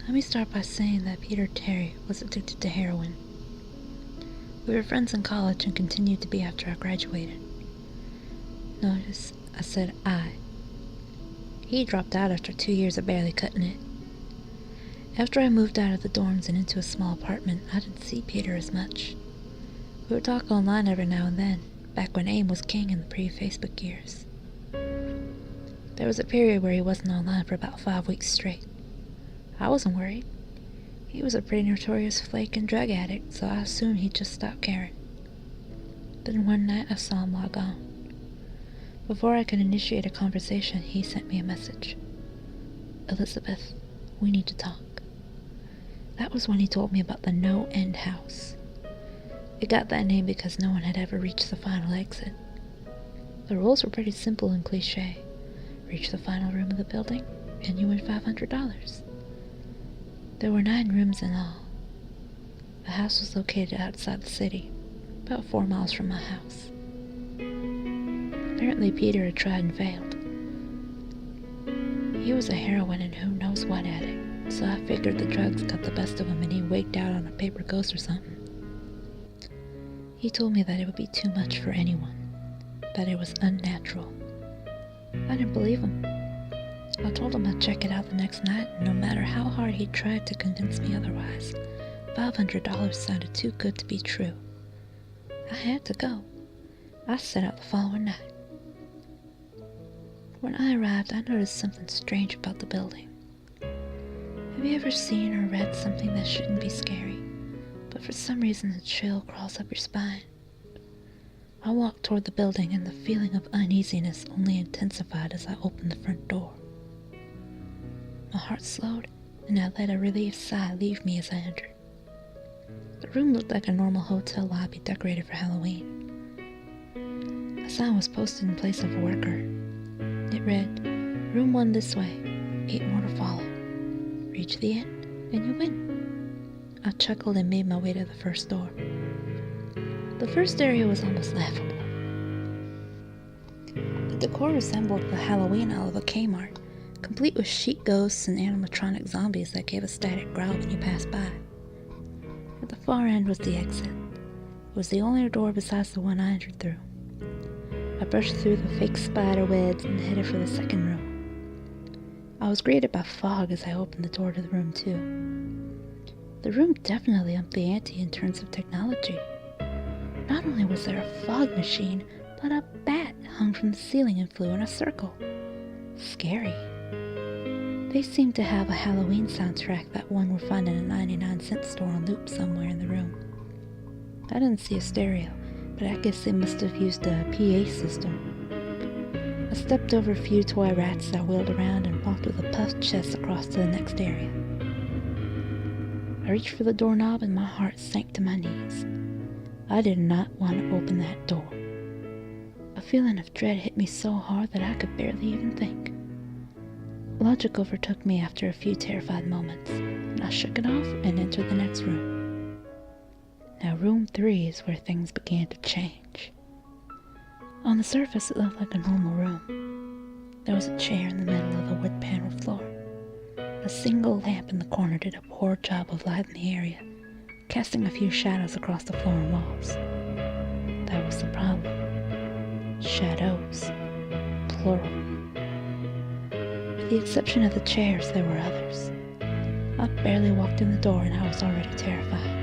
Let me start by saying that Peter Terry was addicted to heroin. We were friends in college and continued to be after I graduated. Notice I said I. He dropped out after 2 years of barely cutting it. After I moved out of the dorms and into a small apartment, I didn't see Peter as much. We would talk online every now and then, back when AIM was king in the pre-Facebook years. There was a period where he wasn't online for about 5 weeks straight. I wasn't worried. He was a pretty notorious flake and drug addict, so I assumed he'd just stopped caring. Then one night I saw him log on. Before I could initiate a conversation, he sent me a message. "Elizabeth, we need to talk." That was when he told me about the NoEnd house. It got that name because no one had ever reached the final exit. The rules were pretty simple and cliché. Reach the final room of the building, and you win $500. There were 9 rooms in all. The house was located outside the city, about 4 miles from my house. Apparently Peter had tried and failed. He was a heroin and who knows what addict, so I figured the drugs got the best of him and he wigged out on a paper ghost or something. He told me that it would be too much for anyone, that it was unnatural. I didn't believe him. I told him I'd check it out the next night, and no matter how hard he tried to convince me otherwise, $500 sounded too good to be true. I had to go. I set out the following night. When I arrived, I noticed something strange about the building. Have you ever seen or read something that shouldn't be scary, but for some reason a chill crawls up your spine? I walked toward the building, and the feeling of uneasiness only intensified as I opened the front door. My heart slowed, and I let a relieved sigh leave me as I entered. The room looked like a normal hotel lobby decorated for Halloween. A sign was posted in place of a worker. It read, "Room 1 this way, 8 more to follow. Reach the end, and you win." I chuckled and made my way to the first door. The first area was almost laughable. The decor resembled the Halloween aisle of a Kmart, complete with sheet ghosts and animatronic zombies that gave a static growl when you passed by. At the far end was the exit. It was the only door besides the one I entered through. I brushed through the fake spider webs and headed for the second room. I was greeted by fog as I opened the door to the room 2. The room definitely upped the ante in terms of technology. Not only was there a fog machine, but a bat hung from the ceiling and flew in a circle. Scary. They seemed to have a Halloween soundtrack that one would find in a 99-cent store on loop somewhere in the room. I didn't see a stereo, but I guess they must have used a PA system. I stepped over a few toy rats that wheeled around and walked with a puffed chest across to the next area. I reached for the doorknob and my heart sank to my knees. I did not want to open that door. A feeling of dread hit me so hard that I could barely even think. Logic overtook me after a few terrified moments, and I shook it off and entered the next room. Now room 3 is where things began to change. On the surface it looked like a normal room. There was a chair in the middle of the wood paneled floor. A single lamp in the corner did a poor job of lighting the area, casting a few shadows across the floor and walls. That was the problem. Shadows. Plural. With the exception of the chairs, there were others. I barely walked in the door and I was already terrified.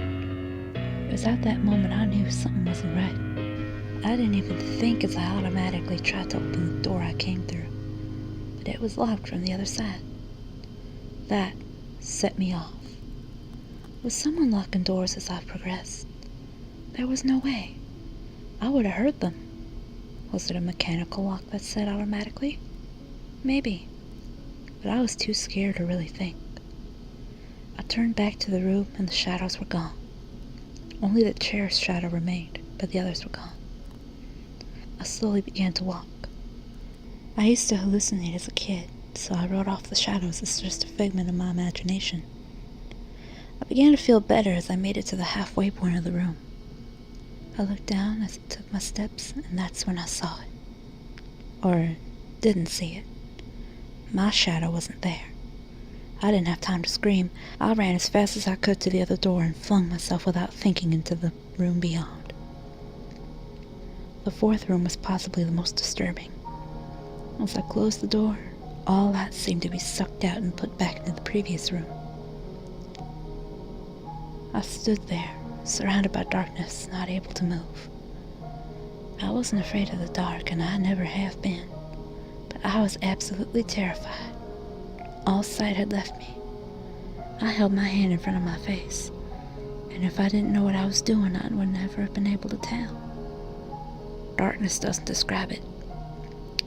It was at that moment I knew something wasn't right. I didn't even think as I automatically tried to open the door I came through, but it was locked from the other side. That set me off. Was someone locking doors as I progressed? There was no way. I would have heard them. Was it a mechanical lock that set automatically? Maybe. But I was too scared to really think. I turned back to the room and the shadows were gone. Only the chair's shadow remained, but the others were gone. I slowly began to walk. I used to hallucinate as a kid, so I wrote off the shadows as just a figment of my imagination. I began to feel better as I made it to the halfway point of the room. I looked down as I took my steps, and that's when I saw it. Or didn't see it. My shadow wasn't there. I didn't have time to scream. I ran as fast as I could to the other door and flung myself without thinking into the room beyond. The fourth room was possibly the most disturbing. As I closed the door, all light seemed to be sucked out and put back into the previous room. I stood there, surrounded by darkness, not able to move. I wasn't afraid of the dark, and I never have been, but I was absolutely terrified. All sight had left me. I held my hand in front of my face, and if I didn't know what I was doing, I would never have been able to tell. Darkness doesn't describe it.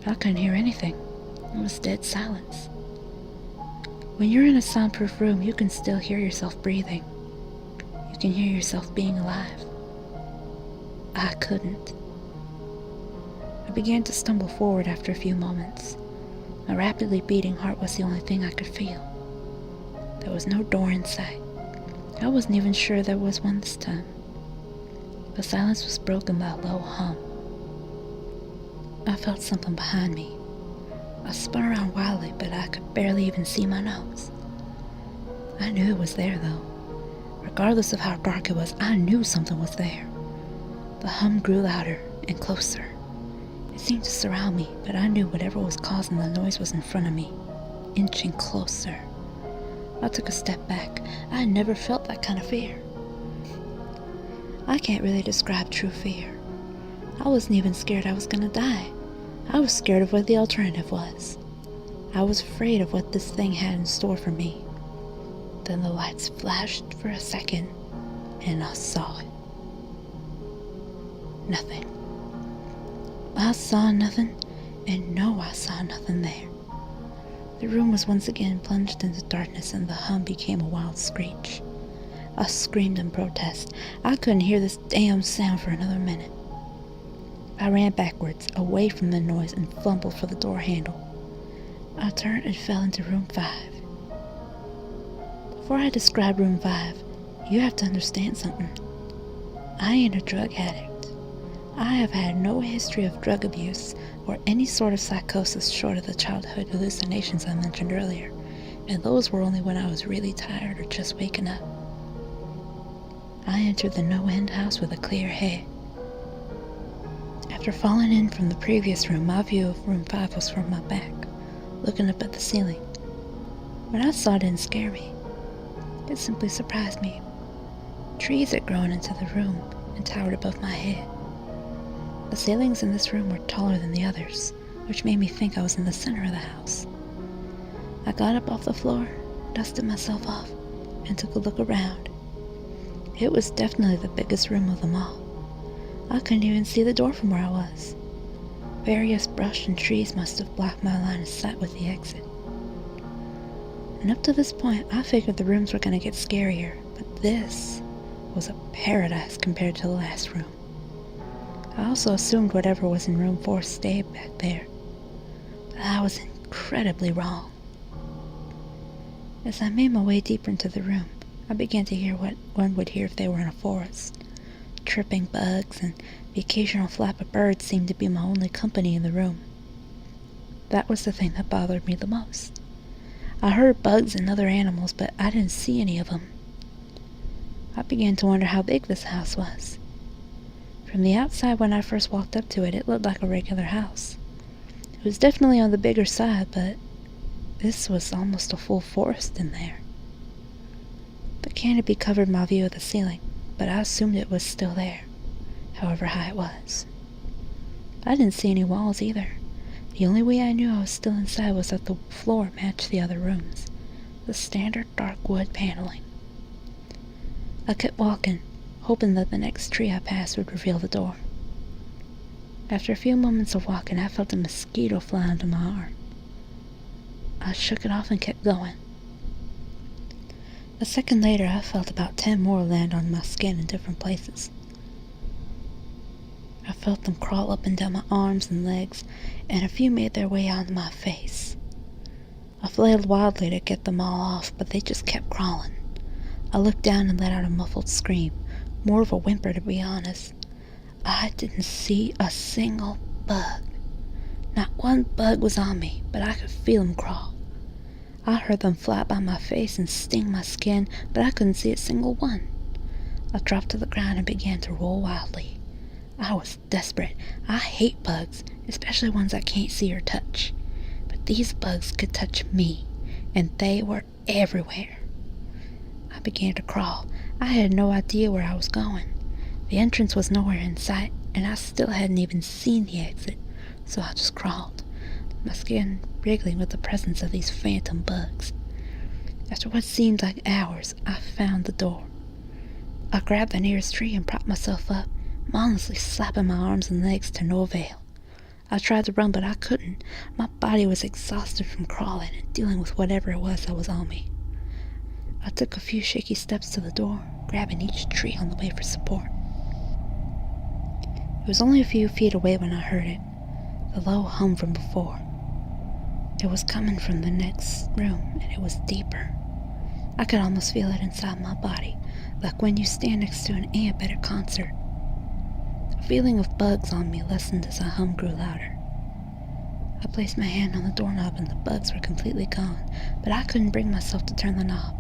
I couldn't hear anything. It was dead silence. When you're in a soundproof room, you can still hear yourself breathing. You can hear yourself being alive. I couldn't. I began to stumble forward after a few moments. My rapidly beating heart was the only thing I could feel. There was no door in sight. I wasn't even sure there was one this time. The silence was broken by a low hum. I felt something behind me. I spun around wildly, but I could barely even see my nose. I knew it was there, though. Regardless of how dark it was, I knew something was there. The hum grew louder and closer. It seemed to surround me, but I knew whatever was causing the noise was in front of me, inching closer. I took a step back. I had never felt that kind of fear. I can't really describe true fear. I wasn't even scared I was gonna die. I was scared of what the alternative was. I was afraid of what this thing had in store for me. Then the lights flashed for a second, and I saw it. Nothing. I saw nothing, and no, I saw nothing there. The room was once again plunged into darkness, and the hum became a wild screech. I screamed in protest. I couldn't hear this damn sound for another minute. I ran backwards, away from the noise, and fumbled for the door handle. I turned and fell into room 5. Before I describe room 5, you have to understand something. I ain't a drug addict. I have had no history of drug abuse or any sort of psychosis short of the childhood hallucinations I mentioned earlier, and those were only when I was really tired or just waking up. I entered the NoEnd house with a clear head. After falling in from the previous room, my view of room 5 was from my back, looking up at the ceiling. What I saw didn't scare me. It simply surprised me. Trees had grown into the room and towered above my head. The ceilings in this room were taller than the others, which made me think I was in the center of the house. I got up off the floor, dusted myself off, and took a look around. It was definitely the biggest room of them all. I couldn't even see the door from where I was. Various brush and trees must have blocked my line of sight with the exit. And up to this point, I figured the rooms were going to get scarier, but this was a paradise compared to the last room. I also assumed whatever was in room 4 stayed back there, but I was incredibly wrong. As I made my way deeper into the room, I began to hear what one would hear if they were in a forest. Tripping bugs and the occasional flap of birds seemed to be my only company in the room. That was the thing that bothered me the most. I heard bugs and other animals, but I didn't see any of them. I began to wonder how big this house was. From the outside, when I first walked up to it, it looked like a regular house. It was definitely on the bigger side, but this was almost a full forest in there. The canopy covered my view of the ceiling, but I assumed it was still there, however high it was. I didn't see any walls either. The only way I knew I was still inside was that the floor matched the other rooms, the standard dark wood paneling. I kept walking, hoping that the next tree I passed would reveal the door. After a few moments of walking, I felt a mosquito fly onto my arm. I shook it off and kept going. A second later, I felt about 10 more land on my skin in different places. I felt them crawl up and down my arms and legs, and a few made their way onto my face. I flailed wildly to get them all off, but they just kept crawling. I looked down and let out a muffled scream, more of a whimper to be honest. I didn't see a single bug. Not one bug was on me, but I could feel them crawl. I heard them fly by my face and sting my skin, but I couldn't see a single one. I dropped to the ground and began to roll wildly. I was desperate. I hate bugs, especially ones I can't see or touch. But these bugs could touch me, and they were everywhere. I began to crawl. I had no idea where I was going. The entrance was nowhere in sight, and I still hadn't even seen the exit, so I just crawled, my skin wriggling with the presence of these phantom bugs. After what seemed like hours, I found the door. I grabbed the nearest tree and propped myself up, mindlessly slapping my arms and legs to no avail. I tried to run, but I couldn't. My body was exhausted from crawling and dealing with whatever it was that was on me. I took a few shaky steps to the door, grabbing each tree on the way for support. It was only a few feet away when I heard it, the low hum from before. It was coming from the next room, and it was deeper. I could almost feel it inside my body, like when you stand next to an amp at a concert. The feeling of bugs on me lessened as the hum grew louder. I placed my hand on the doorknob and the bugs were completely gone, but I couldn't bring myself to turn the knob.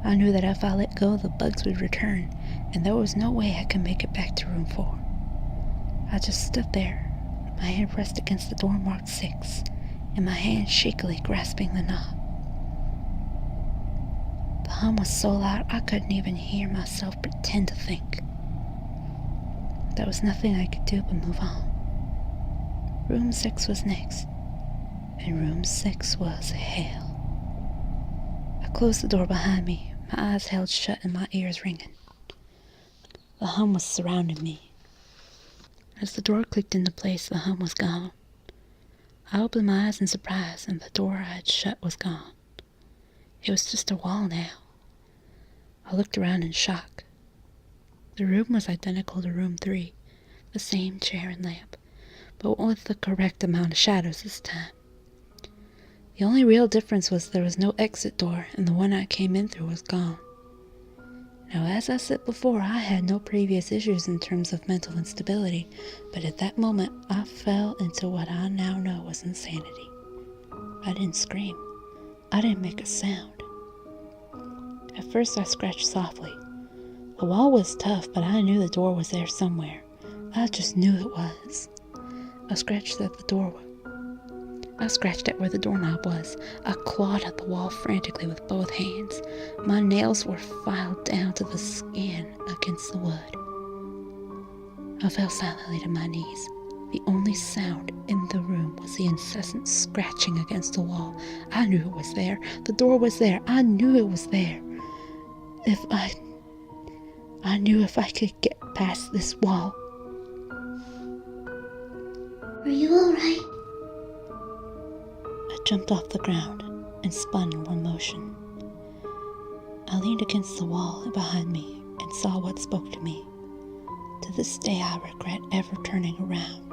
I knew that if I let go, the bugs would return, and there was no way I could make it back to room 4. I just stood there, my hand pressed against the door marked 6, and my hand shakily grasping the knob. The hum was so loud I couldn't even hear myself pretend to think. There was nothing I could do but move on. Room 6 was next, and room 6 was hell. I closed the door behind me, my eyes held shut and my ears ringing. The hum was surrounding me. As the door clicked into place, the hum was gone. I opened my eyes in surprise, and the door I had shut was gone. It was just a wall now. I looked around in shock. The room was identical to room 3, the same chair and lamp, but with the correct amount of shadows this time. The only real difference was there was no exit door, and the one I came in through was gone. Now, as I said before, I had no previous issues in terms of mental instability, but at that moment, I fell into what I now know was insanity. I didn't scream. I didn't make a sound. At first, I scratched softly. The wall was tough, but I knew the door was there somewhere. I just knew it was. I scratched at the doorway. I scratched at where the doorknob was. I clawed at the wall frantically with both hands. My nails were filed down to the skin against the wood. I fell silently to my knees. The only sound in the room was the incessant scratching against the wall. I knew it was there. The door was there. I knew it was there. I knew if I could get past this wall. Are you alright? I jumped off the ground and spun in one motion. I leaned against the wall behind me and saw what spoke to me. To this day I regret ever turning around.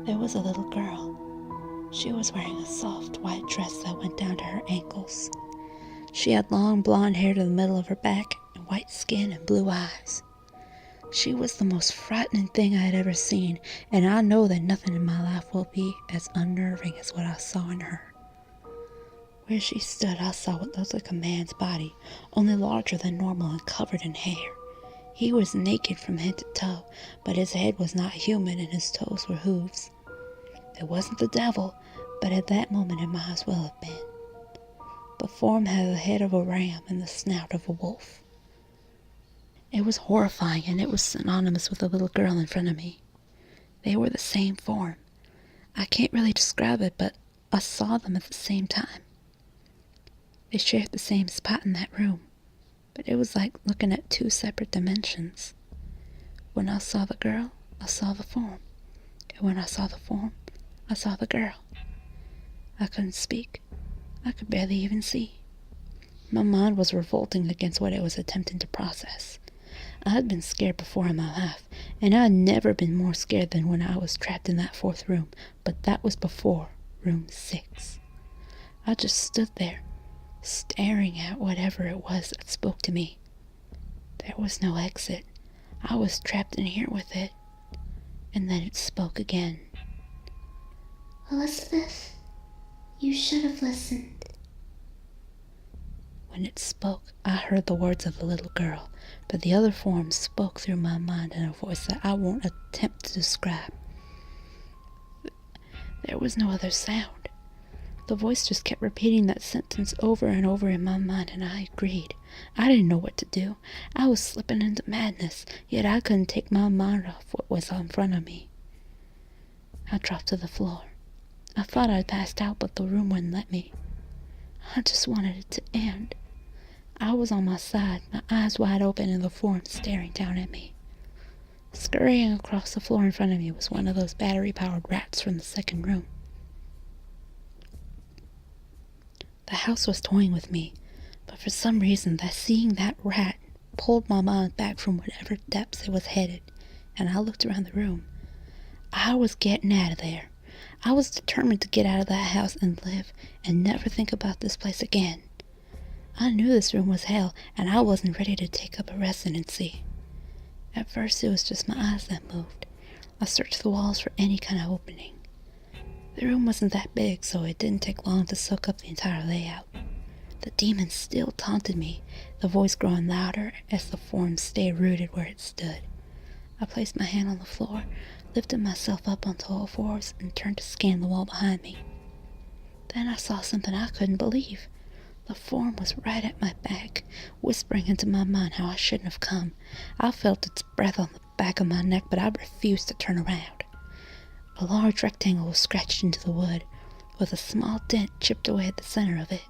There was a little girl. She was wearing a soft white dress that went down to her ankles. She had long blonde hair to the middle of her back and white skin and blue eyes. She was the most frightening thing I had ever seen, and I know that nothing in my life will be as unnerving as what I saw in her. Where she stood, I saw what looked like a man's body, only larger than normal and covered in hair. He was naked from head to toe, but his head was not human and his toes were hooves. It wasn't the devil, but at that moment it might as well have been. The form had the head of a ram and the snout of a wolf. It was horrifying, and it was synonymous with the little girl in front of me. They were the same form. I can't really describe it, but I saw them at the same time. They shared the same spot in that room, but it was like looking at 2 separate dimensions. When I saw the girl, I saw the form. And when I saw the form, I saw the girl. I couldn't speak. I could barely even see. My mind was revolting against what it was attempting to process. I had been scared before in my life, and I had never been more scared than when I was trapped in that 4th room, but that was before room 6. I just stood there, staring at whatever it was that spoke to me. There was no exit. I was trapped in here with it. And then it spoke again. Elizabeth, You should have listened. When it spoke, I heard the words of the little girl, but the other form spoke through my mind in a voice that I won't attempt to describe. There was no other sound. The voice just kept repeating that sentence over and over in my mind, and I agreed. I didn't know what to do. I was slipping into madness, yet I couldn't take my mind off what was in front of me. I dropped to the floor. I thought I'd passed out, but the room wouldn't let me. I just wanted it to end. I was on my side, my eyes wide open, and the form staring down at me. Scurrying across the floor in front of me was one of those battery-powered rats from the second room. The house was toying with me, but for some reason seeing that rat pulled my mind back from whatever depths it was headed, and I looked around the room. I was getting out of there. I was determined to get out of that house and live and never think about this place again. I knew this room was hell, and I wasn't ready to take up a residency. At first, it was just my eyes that moved. I searched the walls for any kind of opening. The room wasn't that big, so it didn't take long to soak up the entire layout. The demon still taunted me, the voice growing louder as the form stayed rooted where it stood. I placed my hand on the floor, lifted myself up onto all fours, and turned to scan the wall behind me. Then I saw something I couldn't believe. The form was right at my back, whispering into my mind how I shouldn't have come. I felt its breath on the back of my neck, but I refused to turn around. A large rectangle was scratched into the wood, with a small dent chipped away at the center of it.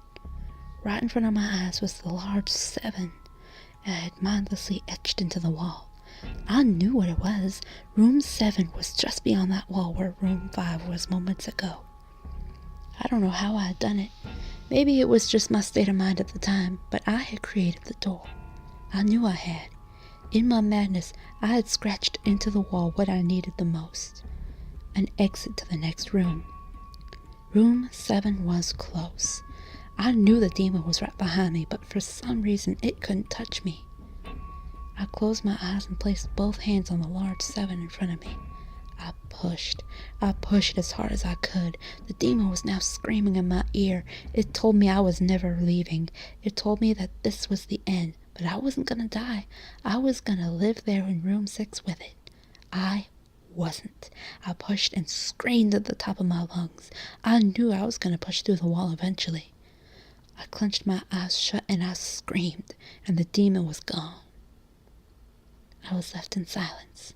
Right in front of my eyes was the large 7 I had mindlessly etched into the wall. I knew what it was. Room 7 was just beyond that wall where room 5 was moments ago. I don't know how I had done it. Maybe it was just my state of mind at the time, but I had created the door. I knew I had. In my madness, I had scratched into the wall what I needed the most: an exit to the next room. Room 7 was close. I knew the demon was right behind me, but for some reason it couldn't touch me. I closed my eyes and placed both hands on the large 7 in front of me. I pushed as hard as I could. The demon was now screaming in my ear. It told me I was never leaving. It told me that this was the end, but I wasn't gonna die. I was gonna live there in room 6 with it. I wasn't. I pushed and screamed at the top of my lungs. I knew I was gonna push through the wall eventually. I clenched my eyes shut and I screamed, and the demon was gone. I was left in silence.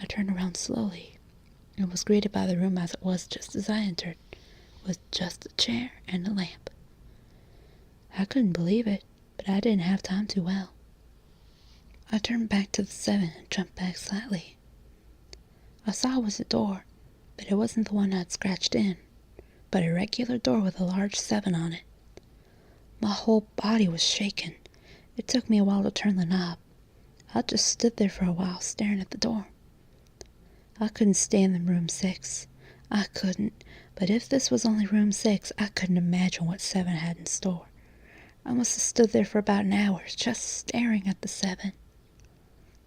I turned around slowly and was greeted by the room as it was just as I entered, with just a chair and a lamp. I couldn't believe it, but I didn't have time to well. I turned back to the 7 and jumped back slightly. I saw it was a door, but it wasn't the one I'd scratched in, but a regular door with a large 7 on it. My whole body was shaking. It took me a while to turn the knob. I just stood there for a while staring at the door. I couldn't stand in room 6. I couldn't, but if this was only room 6, I couldn't imagine what 7 had in store. I must have stood there for about an hour, just staring at the 7.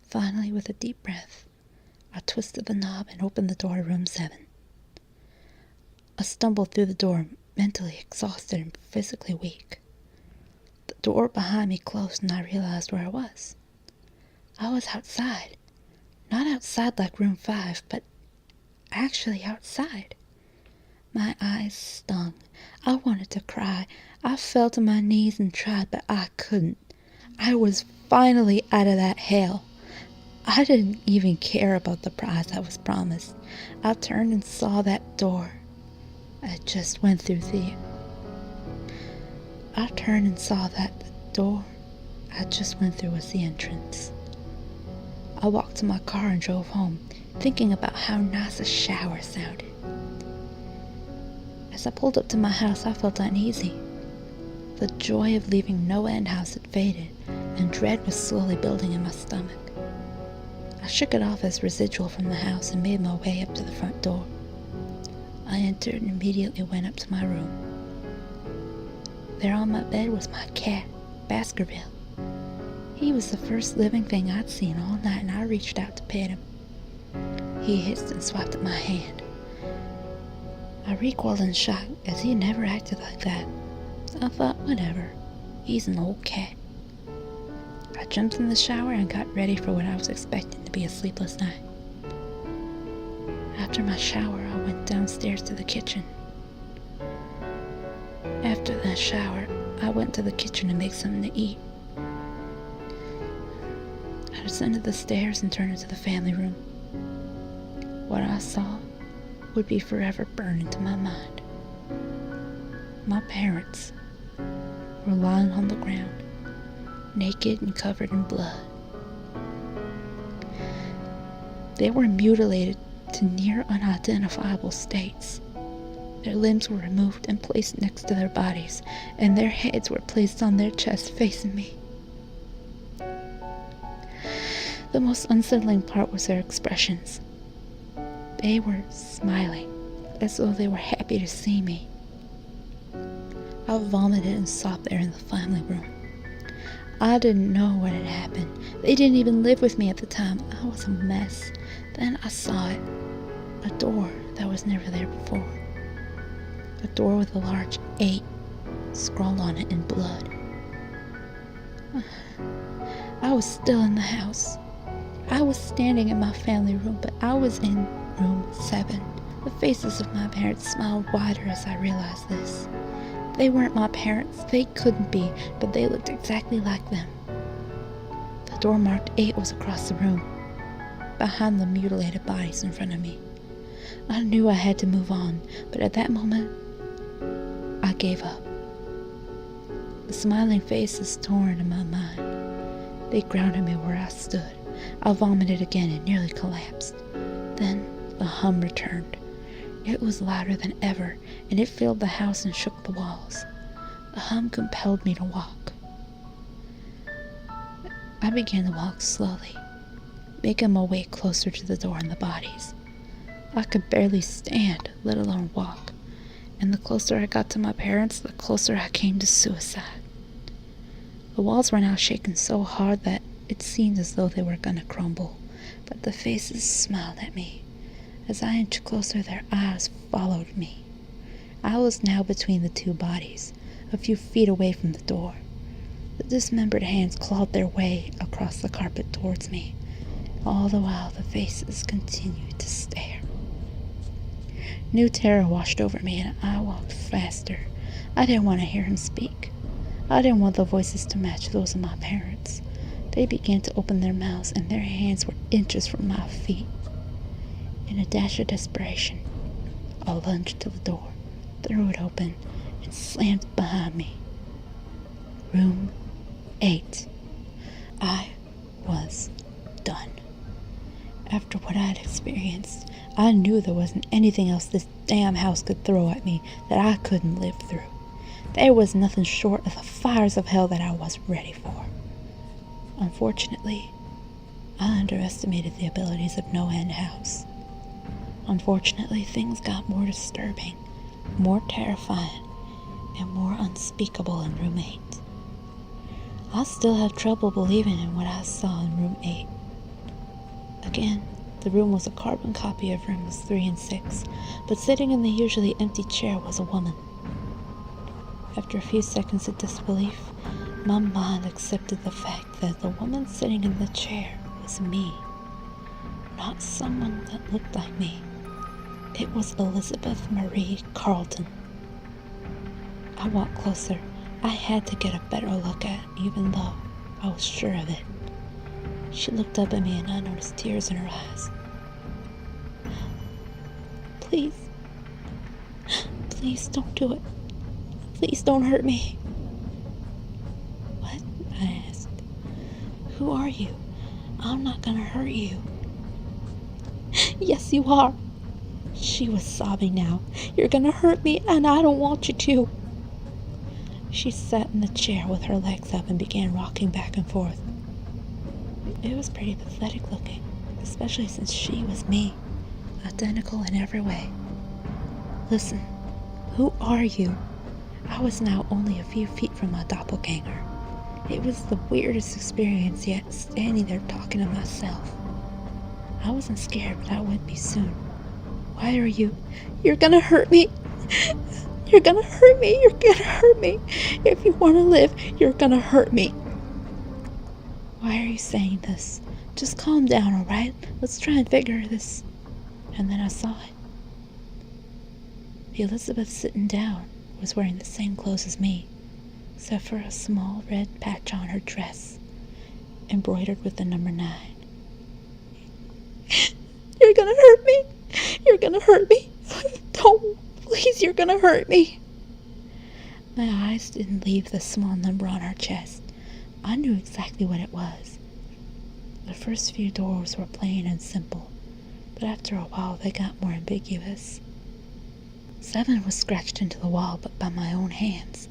Finally, with a deep breath, I twisted the knob and opened the door to room 7. I stumbled through the door, mentally exhausted and physically weak. The door behind me closed and I realized where I was. I was outside. Not outside like room 5, but actually outside. My eyes stung. I wanted to cry. I fell to my knees and tried, but I couldn't. I was finally out of that hell. I didn't even care about the prize I was promised. I turned and saw that door. I just went through the was the entrance. I walked to my car and drove home, thinking about how nice a shower sounded. As I pulled up to my house, I felt uneasy. The joy of leaving NoEnd house had faded, and dread was slowly building in my stomach. I shook it off as residual from the house and made my way up to the front door. I entered and immediately went up to my room. There on my bed was my cat, Baskerville. He was the first living thing I'd seen all night, and I reached out to pet him. He hissed and swiped at my hand. I recoiled in shock, as he never acted like that. I thought, whatever, he's an old cat. I jumped in the shower and got ready for what I was expecting to be a sleepless night. After my shower, I went downstairs to the kitchen. After that shower, I went to the kitchen to make something to eat. I descended the stairs and turned into the family room. What I saw would be forever burned into my mind. My parents were lying on the ground, naked and covered in blood. They were mutilated to near unidentifiable states. Their limbs were removed and placed next to their bodies, and their heads were placed on their chests facing me. The most unsettling part was their expressions. They were smiling, as though they were happy to see me. I vomited and sobbed there in the family room. I didn't know what had happened. They didn't even live with me at the time. I was a mess. Then I saw it. A door that was never there before. A door with a large 8 scrawled on it in blood. I was still in the house. I was standing in my family room, but I was in room 7. The faces of my parents smiled wider as I realized this. They weren't my parents. They couldn't be, but they looked exactly like them. The door marked 8 was across the room, behind the mutilated bodies in front of me. I knew I had to move on, but at that moment, I gave up. The smiling faces tore into my mind. They grounded me where I stood. I vomited again and nearly collapsed. Then the hum returned. It was louder than ever, and it filled the house and shook the walls. The hum compelled me to walk. I began to walk slowly, making my way closer to the door and the bodies. I could barely stand, let alone walk, and the closer I got to my parents, the closer I came to suicide. The walls were now shaking so hard that it seemed as though they were going to crumble, but the faces smiled at me. As I inched closer, their eyes followed me. I was now between the 2 bodies, a few feet away from the door. The dismembered hands clawed their way across the carpet towards me. All the while, the faces continued to stare. New terror washed over me, and I walked faster. I didn't want to hear him speak. I didn't want the voices to match those of my parents. They began to open their mouths, and their hands were inches from my feet. In a dash of desperation, I lunged to the door, threw it open, and slammed it behind me. Room 8. I was done. After what I had experienced, I knew there wasn't anything else this damn house could throw at me that I couldn't live through. There was nothing short of the fires of hell that I was ready for. Unfortunately, I underestimated the abilities of NoEnd House. Unfortunately, things got more disturbing, more terrifying, and more unspeakable in room 8. I still have trouble believing in what I saw in room 8. Again, the room was a carbon copy of rooms 3 and 6, but sitting in the usually empty chair was a woman. After a few seconds of disbelief, my mind accepted the fact that the woman sitting in the chair was me. Not someone that looked like me. It was Elizabeth Marie Carlton. I walked closer. I had to get a better look at it, even though I was sure of it. She looked up at me and I noticed tears in her eyes. Please. Please don't do it. Please don't hurt me. What? I asked. Who are you? I'm not gonna hurt you. Yes, you are. She was sobbing now. You're gonna hurt me and I don't want you to. She sat in the chair with her legs up and began rocking back and forth. It was pretty pathetic looking, especially since she was me, identical in every way. Listen, who are you? I was now only a few feet from my doppelganger. It was the weirdest experience yet, standing there talking to myself. I wasn't scared, but I would be soon. Why are you? You're gonna hurt me. You're gonna hurt me. You're gonna hurt me. If you want to live, you're gonna hurt me. Why are you saying this? Just calm down, alright? Let's try and figure this. And then I saw it. The Elizabeth sitting down was wearing the same clothes as me, except for a small red patch on her dress, embroidered with the number 9. You're gonna hurt me. You're gonna hurt me. Don't. Please, you're gonna hurt me. My eyes didn't leave the small number on her chest. I knew exactly what it was. The first few doors were plain and simple, but after a while they got more ambiguous. 7 was scratched into the wall, but by my own hands.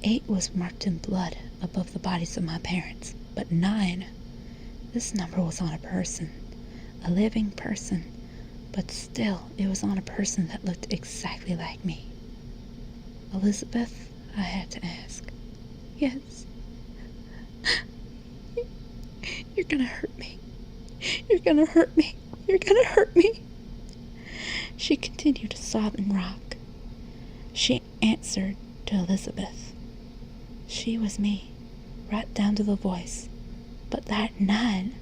8 was marked in blood above the bodies of my parents, but 9, this number was on a person, a living person, but still it was on a person that looked exactly like me. Elizabeth, I had to ask. Yes. You're gonna hurt me. You're gonna hurt me. You're gonna hurt me. She continued to sob and rock. She answered to Elizabeth. She was me, right down to the voice. But that 9,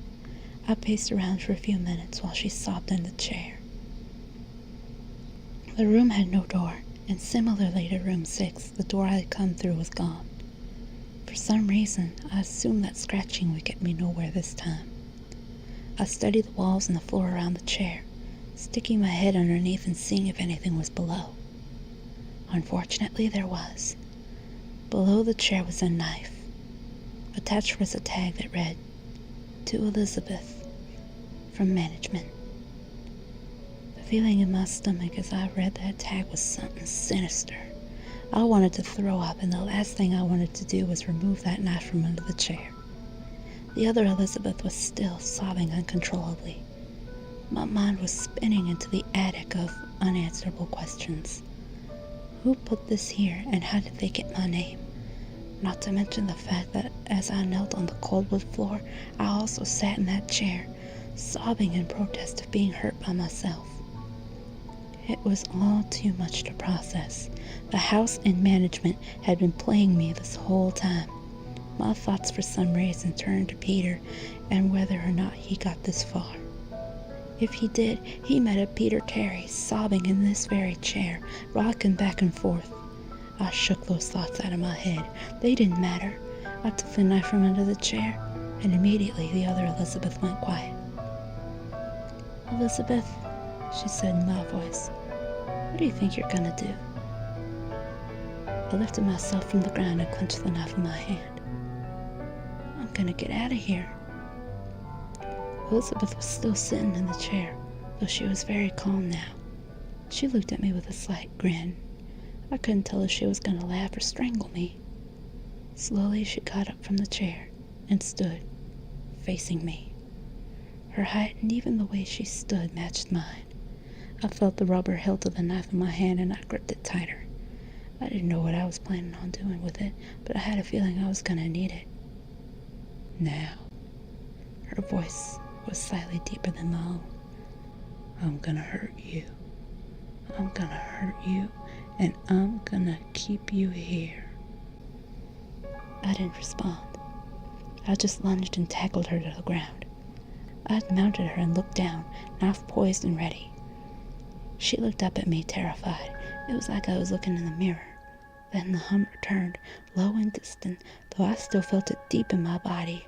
I paced around for a few minutes while she sobbed in the chair. The room had no door, and similarly to room 6, the door I had come through was gone. For some reason, I assumed that scratching would get me nowhere this time. I studied the walls and the floor around the chair, sticking my head underneath and seeing if anything was below. Unfortunately, there was. Below the chair was a knife. Attached was a tag that read, "To Elizabeth, from management." The feeling in my stomach as I read that tag was something sinister. I wanted to throw up, and the last thing I wanted to do was remove that knife from under the chair. The other Elizabeth was still sobbing uncontrollably. My mind was spinning into the attic of unanswerable questions. Who put this here, and how did they get my name? Not to mention the fact that as I knelt on the cold wood floor, I also sat in that chair, sobbing in protest of being hurt by myself. It was all too much to process. The house and management had been playing me this whole time. My thoughts for some reason turned to Peter and whether or not he got this far. If he did, he met a Peter Terry sobbing in this very chair, rocking back and forth. I shook those thoughts out of my head. They didn't matter. I took the knife from under the chair, and immediately the other Elizabeth went quiet. "Elizabeth," she said in my voice, "what do you think you're gonna do?" I lifted myself from the ground and clenched the knife in my hand. "I'm gonna get out of here." Elizabeth was still sitting in the chair, though she was very calm now. She looked at me with a slight grin. I couldn't tell if she was going to laugh or strangle me. Slowly she got up from the chair and stood, facing me. Her height and even the way she stood matched mine. I felt the rubber hilt of the knife in my hand and I gripped it tighter. I didn't know what I was planning on doing with it, but I had a feeling I was going to need it. "Now," her voice was slightly deeper than my own, "I'm gonna hurt you. I'm gonna hurt you, and I'm gonna keep you here." I didn't respond. I just lunged and tackled her to the ground. I had mounted her and looked down, knife poised and ready. She looked up at me, terrified. It was like I was looking in the mirror. Then the hum returned, low and distant, though I still felt it deep in my body.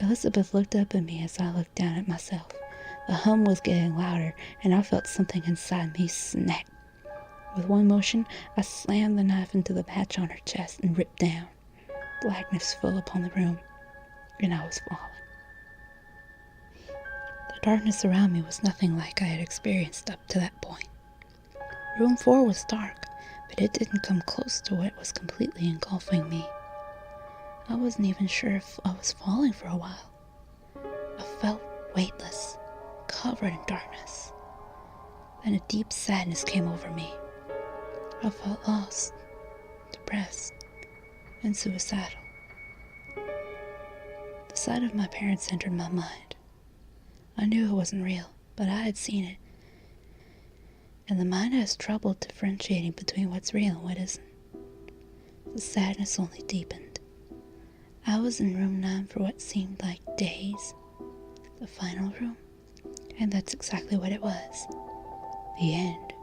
Elizabeth looked up at me as I looked down at myself. The hum was getting louder, and I felt something inside me snap. With one motion, I slammed the knife into the patch on her chest and ripped down. Blackness fell upon the room, and I was falling. The darkness around me was nothing like I had experienced up to that point. Room 4 was dark, but it didn't come close to what was completely engulfing me. I wasn't even sure if I was falling for a while. I felt weightless, covered in darkness. Then a deep sadness came over me. I felt lost, depressed, and suicidal. The sight of my parents entered my mind. I knew it wasn't real, but I had seen it. and the mind has trouble differentiating between what's real and what isn't. The sadness only deepened. I was in room 9 for what seemed like days, the final room, and that's exactly what it was. The end.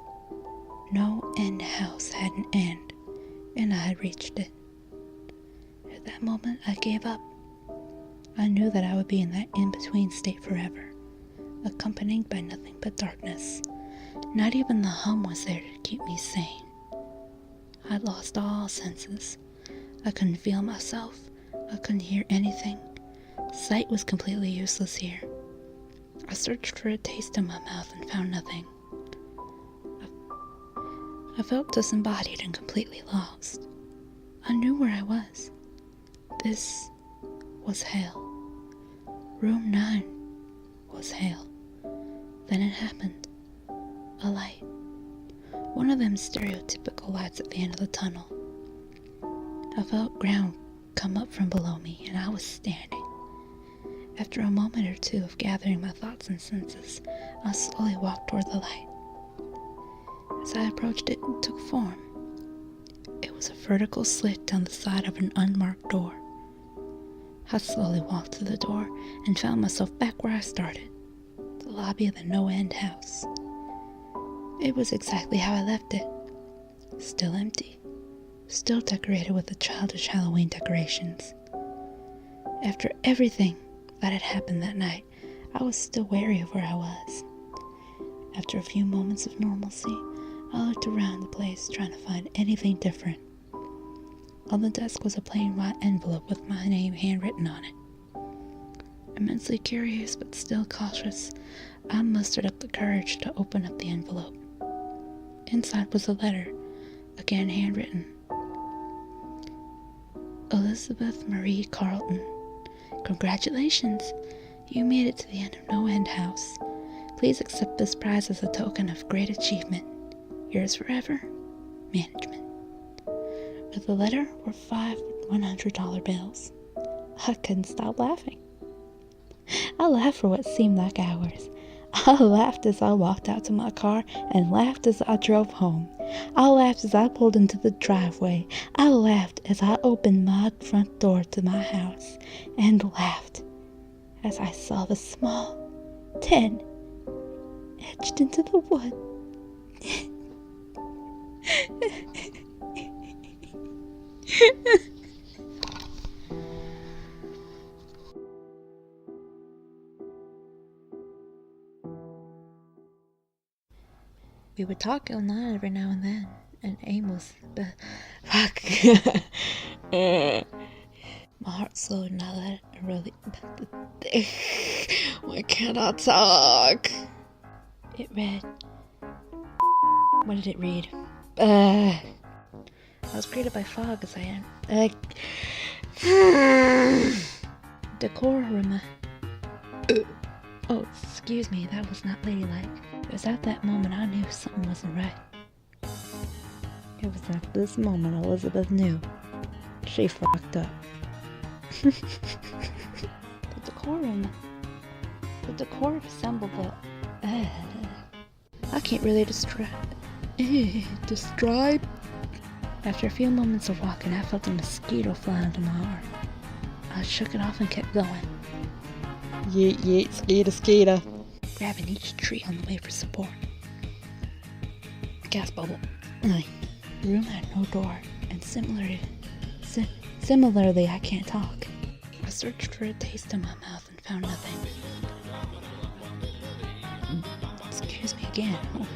NoEnd house had an end, and I had reached it. At that moment, I gave up. I knew that I would be in that in-between state forever, accompanied by nothing but darkness. Not even the hum was there to keep me sane. I'd lost all senses. I couldn't feel myself. I couldn't hear anything. Sight was completely useless here. I searched for a taste in my mouth and found nothing. I felt disembodied and completely lost. I knew where I was. This was hell. Room 9 was hell. Then it happened. A light. One of them stereotypical lights at the end of the tunnel. I felt ground come up from below me, and I was standing. After a moment or two of gathering my thoughts and senses, I slowly walked toward the light. As I approached it, it took form. It was a vertical slit down the side of an unmarked door. I slowly walked to the door and found myself back where I started, the lobby of the NoEnd house. It was exactly how I left it. Still empty. Still decorated with the childish Halloween decorations. After everything that had happened that night, I was still wary of where I was. After a few moments of normalcy, I looked around the place trying to find anything different. On the desk was a plain white envelope with my name handwritten on it. Immensely curious but still cautious, I mustered up the courage to open up the envelope. Inside was a letter, again handwritten. Elizabeth Marie Carlton, congratulations! You made it to the end of NoEnd house. Please accept this prize as a token of great achievement. Yours forever, Management. With the letter were 5 $100 bills. I couldn't stop laughing. I laughed for what seemed like hours. I laughed as I walked out to my car and laughed as I drove home. I laughed as I pulled into the driveway. I laughed as I opened my front door to my house and laughed as I saw the small 10 etched into the wood. We would talk online every now and then, and aim was fuck. My heart slowed and I let it really. Why can't I talk? It read. What did it read? I was greeted by fog as I am. Decorum. Oh, excuse me, that was not ladylike. It was at that moment I knew something wasn't right. It was at this moment Elizabeth knew. She fucked up. The decorum assembled the... I can't really describe... After a few moments of walking, I felt a mosquito fly onto my arm. I shook it off and kept going. Yeet, yeet, skeeter. Grabbing each tree on the way for support. Gas bubble. The room had no door, and similarly, I can't talk. I searched for a taste in my mouth and found nothing. Excuse me again. Oh,